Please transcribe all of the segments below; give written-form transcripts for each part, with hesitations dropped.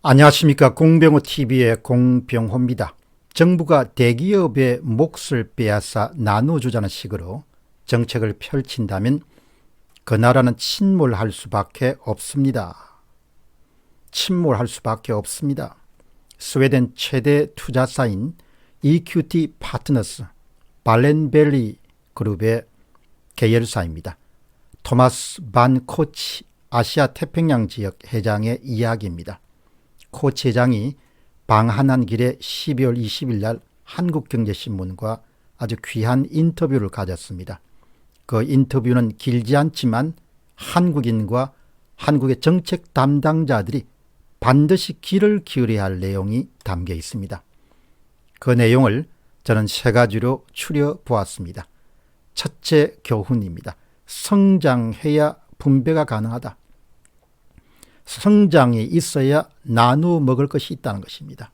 안녕하십니까. 공병호TV의 공병호입니다. 정부가 대기업의 몫을 빼앗아 나눠주자는 식으로 정책을 펼친다면 그 나라는 침몰할 수밖에 없습니다. 침몰할 수밖에 없습니다. 스웨덴 최대 투자사인 EQT 파트너스 발렌벨리 그룹의 계열사입니다. 토마스 반 코치 아시아 태평양 지역 회장의 이야기입니다. 코치 회장이 방한한 길에 12월 20일 날 한국경제신문과 아주 귀한 인터뷰를 가졌습니다. 그 인터뷰는 길지 않지만 한국인과 한국의 정책 담당자들이 반드시 귀를 기울여야 할 내용이 담겨 있습니다. 그 내용을 저는 세 가지로 추려보았습니다. 첫째 교훈입니다. 성장해야 분배가 가능하다. 성장이 있어야 나누어 먹을 것이 있다는 것입니다.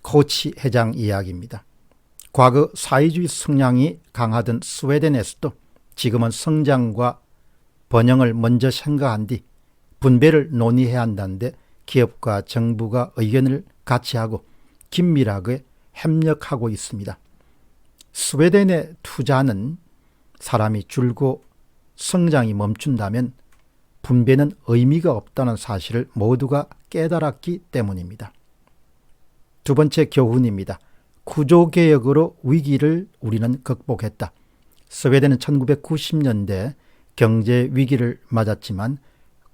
코치 회장 이야기입니다. 과거 사회주의 성향이 강하던 스웨덴에서도 지금은 성장과 번영을 먼저 생각한 뒤 분배를 논의해야 한다는데 기업과 정부가 의견을 같이 하고 긴밀하게 협력하고 있습니다. 스웨덴의 투자는 사람이 줄고 성장이 멈춘다면 분배는 의미가 없다는 사실을 모두가 깨달았기 때문입니다. 두 번째 교훈입니다. 구조개혁으로 위기를 우리는 극복했다. 스웨덴은 1990년대 경제 위기를 맞았지만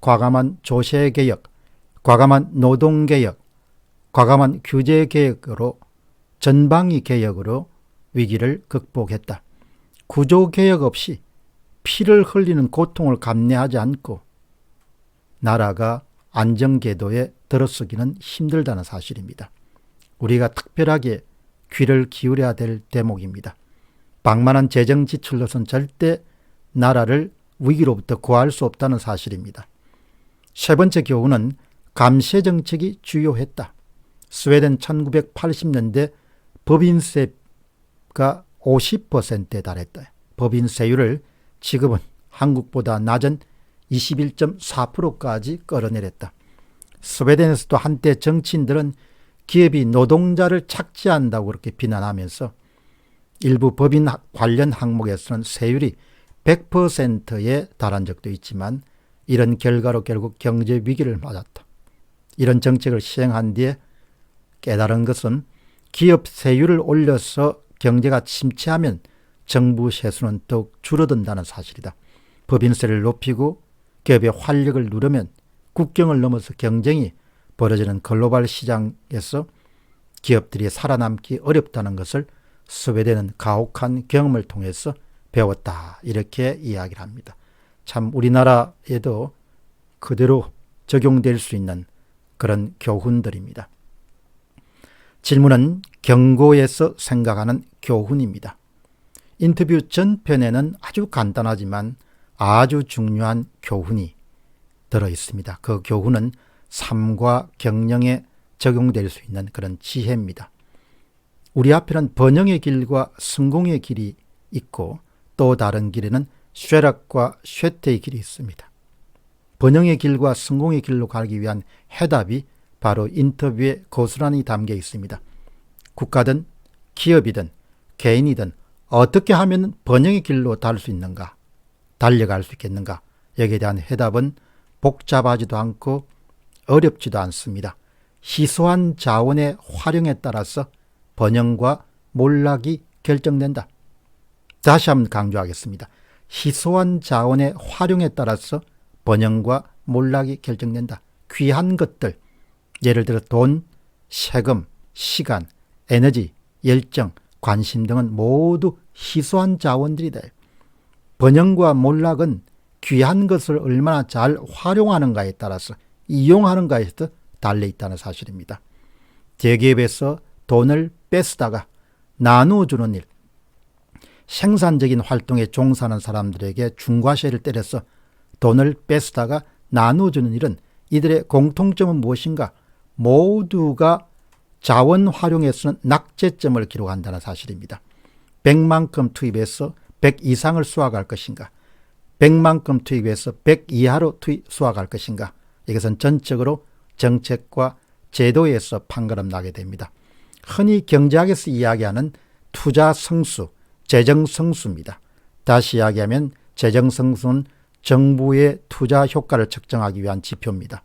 과감한 조세개혁, 과감한 노동개혁, 과감한 규제개혁으로 전방위 개혁으로 위기를 극복했다. 구조개혁 없이 피를 흘리는 고통을 감내하지 않고 나라가 안정궤도에 들어서기는 힘들다는 사실입니다. 우리가 특별하게 귀를 기울여야 될 대목입니다. 방만한 재정 지출로선 절대 나라를 위기로부터 구할 수 없다는 사실입니다. 세 번째 교훈은 감세 정책이 주요했다. 스웨덴 1980년대 법인세가 50%에 달했다. 법인세율을 지금은 한국보다 낮은 21.4%까지 끌어내렸다. 스웨덴에서도 한때 정치인들은 기업이 노동자를 착취한다고 그렇게 비난하면서 일부 법인 관련 항목에서는 세율이 100%에 달한 적도 있지만 이런 결과로 결국 경제 위기를 맞았다. 이런 정책을 시행한 뒤에 깨달은 것은 기업 세율을 올려서 경제가 침체하면 정부 세수는 더욱 줄어든다는 사실이다. 법인세를 높이고 기업의 활력을 누르면 국경을 넘어서 경쟁이 벌어지는 글로벌 시장에서 기업들이 살아남기 어렵다는 것을 스웨덴은 가혹한 경험을 통해서 배웠다. 이렇게 이야기를 합니다. 참 우리나라에도 그대로 적용될 수 있는 그런 교훈들입니다. 질문은 경고에서 생각하는 교훈입니다. 인터뷰 전편에는 아주 간단하지만 아주 중요한 교훈이 들어 있습니다. 그 교훈은 삶과 경영에 적용될 수 있는 그런 지혜입니다. 우리 앞에는 번영의 길과 성공의 길이 있고 또 다른 길에는 쇠락과 쇠퇴의 길이 있습니다. 번영의 길과 성공의 길로 가기 위한 해답이 바로 인터뷰에 고스란히 담겨 있습니다. 국가든 기업이든 개인이든 어떻게 하면 번영의 길로 달 수 있는가, 달려갈 수 있겠는가, 여기에 대한 해답은 복잡하지도 않고 어렵지도 않습니다. 희소한 자원의 활용에 따라서 번영과 몰락이 결정된다. 다시 한번 강조하겠습니다. 희소한 자원의 활용에 따라서 번영과 몰락이 결정된다. 귀한 것들, 예를 들어 돈, 세금, 시간, 에너지, 열정, 관심 등은 모두 희소한 자원들이다. 번영과 몰락은 귀한 것을 얼마나 잘 활용하는가에 따라서 이용하는가에 달려있다는 사실입니다. 대기업에서 돈을 뺏다가 나누어주는 일, 생산적인 활동에 종사하는 사람들에게 중과세를 때려서 돈을 뺏다가 나누어주는 일은 이들의 공통점은 무엇인가? 모두가 자원 활용에서는 낙제점을 기록한다는 사실입니다. 100만큼 투입해서 100 이상을 수확할 것인가? 100만큼 투입해서 100 이하로 수확할 것인가? 이것은 전적으로 정책과 제도에서 판가름 나게 됩니다. 흔히 경제학에서 이야기하는 투자 성수, 재정 성수입니다. 다시 이야기하면 재정 성수는 정부의 투자 효과를 측정하기 위한 지표입니다.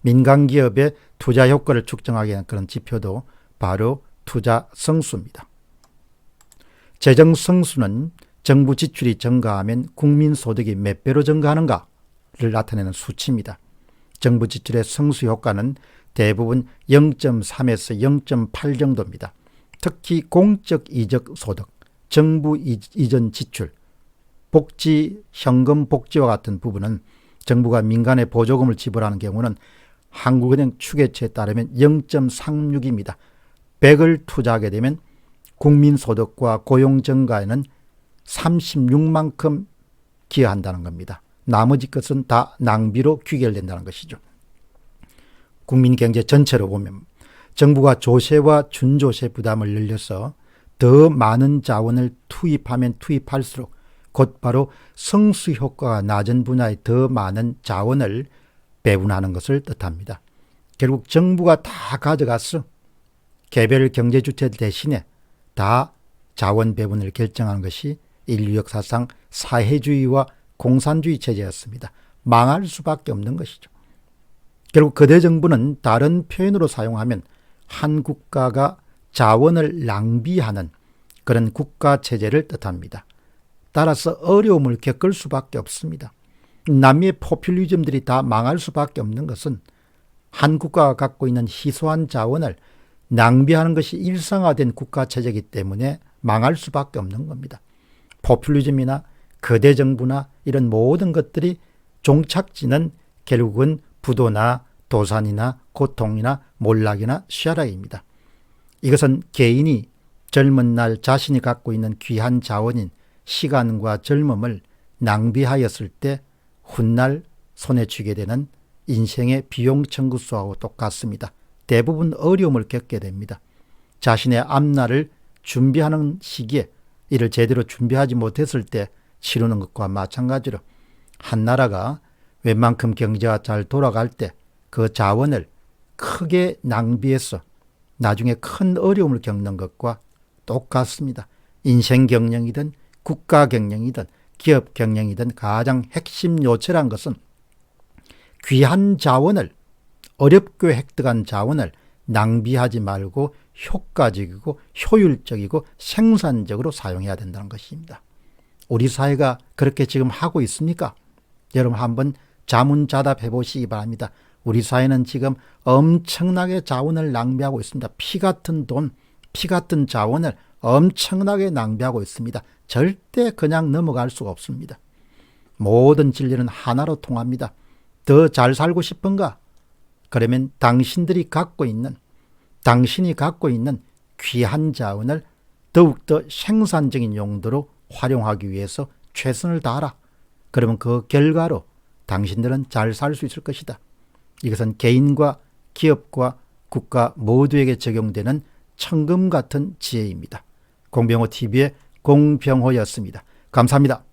민간 기업의 투자 효과를 측정하기 위한 그런 지표도 바로 투자 성수입니다. 재정 성수는 정부 지출이 증가하면 국민 소득이 몇 배로 증가하는가를 나타내는 수치입니다. 정부 지출의 성수 효과는 대부분 0.3에서 0.8 정도입니다. 특히 공적 이적 소득, 정부 이전 지출, 복지, 현금 복지와 같은 부분은 정부가 민간에 보조금을 지불하는 경우는 한국은행 추계치에 따르면 0.36입니다. 100을 투자하게 되면 국민소득과 고용 증가에는 36만큼 기여한다는 겁니다. 나머지 것은 다 낭비로 귀결된다는 것이죠. 국민 경제 전체로 보면 정부가 조세와 준조세 부담을 늘려서 더 많은 자원을 투입하면 투입할수록 곧바로 성수 효과가 낮은 분야에 더 많은 자원을 배분하는 것을 뜻합니다. 결국 정부가 다 가져가서 개별 경제주체 대신에 다 자원 배분을 결정하는 것이 인류 역사상 사회주의와 공산주의 체제였습니다. 망할 수밖에 없는 것이죠. 결국 거대 정부는 다른 표현으로 사용하면 한 국가가 자원을 낭비하는 그런 국가 체제를 뜻합니다. 따라서 어려움을 겪을 수밖에 없습니다. 남미의 포퓰리즘들이 다 망할 수밖에 없는 것은 한 국가가 갖고 있는 희소한 자원을 낭비하는 것이 일상화된 국가 체제이기 때문에 망할 수밖에 없는 겁니다. 포퓰리즘이나 거대 정부나 이런 모든 것들이 종착지는 결국은 부도나 도산이나 고통이나 몰락이나 쇠락입니다. 이것은 개인이 젊은 날 자신이 갖고 있는 귀한 자원인 시간과 젊음을 낭비하였을 때 훗날 손에 쥐게 되는 인생의 비용 청구수하고 똑같습니다. 대부분 어려움을 겪게 됩니다. 자신의 앞날을 준비하는 시기에 이를 제대로 준비하지 못했을 때 치르는 것과 마찬가지로 한 나라가 웬만큼 경제가 잘 돌아갈 때 그 자원을 크게 낭비해서 나중에 큰 어려움을 겪는 것과 똑같습니다. 인생 경영이든 국가 경영이든 기업 경영이든 가장 핵심 요체란 것은 귀한 자원을, 어렵게 획득한 자원을 낭비하지 말고 효과적이고 효율적이고 생산적으로 사용해야 된다는 것입니다. 우리 사회가 그렇게 지금 하고 있습니까? 여러분 한번 자문자답해 보시기 바랍니다. 우리 사회는 지금 엄청나게 자원을 낭비하고 있습니다. 피 같은 돈, 피 같은 자원을 엄청나게 낭비하고 있습니다. 절대 그냥 넘어갈 수가 없습니다. 모든 진리는 하나로 통합니다. 더 잘 살고 싶은가? 그러면 당신이 갖고 있는 귀한 자원을 더욱더 생산적인 용도로 활용하기 위해서 최선을 다하라. 그러면 그 결과로 당신들은 잘 살 수 있을 것이다. 이것은 개인과 기업과 국가 모두에게 적용되는 천금 같은 지혜입니다. 공병호 TV의 공병호였습니다. 감사합니다.